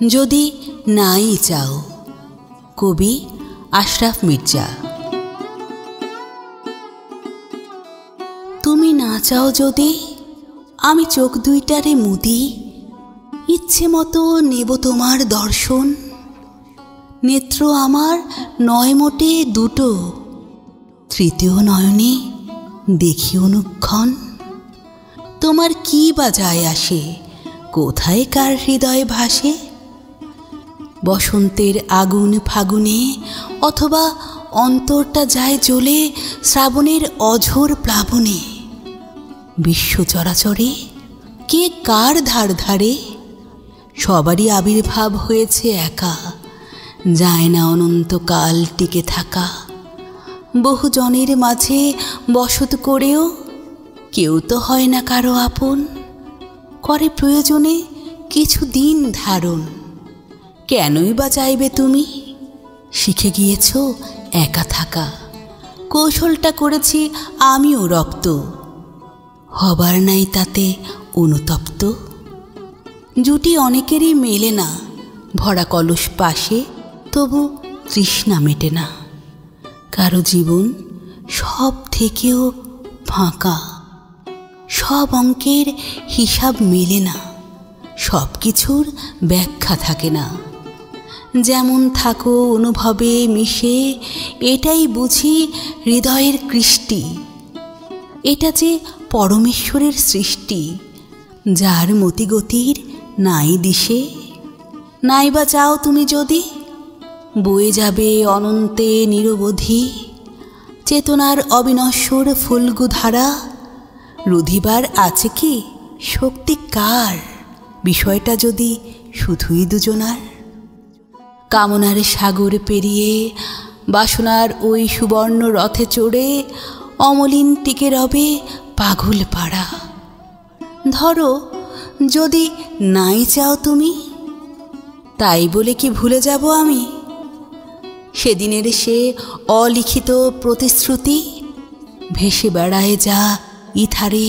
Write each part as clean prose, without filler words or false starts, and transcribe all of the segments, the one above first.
যদি নাই চাও। কবি আশরাফ মির্জা। তুমি না চাও যদি, আমি চোখ দুইটারে মুদি, ইচ্ছে মতো নেব তোমার দর্শন। নেত্র আমার নয় মোটে দুটো, তৃতীয় নয়নে দেখি অনুক্ষণ। তোমার কি বা যায় আসে, কোথায় কার হৃদয় ভাসে? বসন্তের আগুন ফাগুনে, অথবা অন্তরটা যায় জ্বলে শ্রাবণের অঝোর প্লাবনে। বিশ্ব চরাচরে কে কার ধার ধারে? সবারই আবির্ভাব হয়েছে একা, যায় না অনন্তকাল টিকে থাকা। বহু জনের মাঝে বসত করেও কেউ তো হয় না কারো আপন, করে প্রয়োজনে কিছু দিন ধারণ। কেনই বা চাইবে তুমি? শিখে গিয়েছ একা থাকা, কৌশলটা করেছি আমিও রপ্ত। হবার নাই তাতে অনুতপ্ত। জুটি অনেকেরই মেলে না, ভরা কলস পাশে তবু তৃষ্ণা মেটে না। কারো জীবন সব থেকেও ফাঁকা, সব অঙ্কের হিসাব মেলে না, সব কিছুর ব্যাখ্যা থাকে না। যেমন থাকো অনুভবে মিশে, এটাই বুঝি হৃদয়ের কৃষ্টি। এটা যে পরমেশ্বরের সৃষ্টি, যার মতিগতির নাই দিশে। নাই বা চাও তুমি যদি, বয়ে যাবে অনন্তে নিরবধি চেতনার অবিনশ্বর ফুলগু ধারা। রুধিবার আছে কি শক্তি কার, বিষয়টা যদি শুধুই দুজনার। কামনার সাগর পেরিয়ে বাসনার ওই সুবর্ণ রথে চড়ে অমলিন টিকে রবে পাগল পাড়া। ধরো যদি নাই চাও তুমি, তাই বলে কি ভুলে যাব আমি সেদিনের সে অলিখিত প্রতিশ্রুতি? ভেসে বেড়ায় যা ইথারে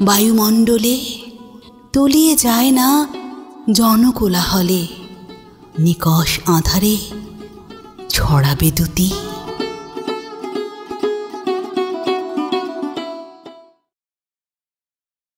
বায়ুমণ্ডলে, তলিয়ে যায় না জনকোলাহলে, নিকষ আঁধারে ছড়াবে দুতি।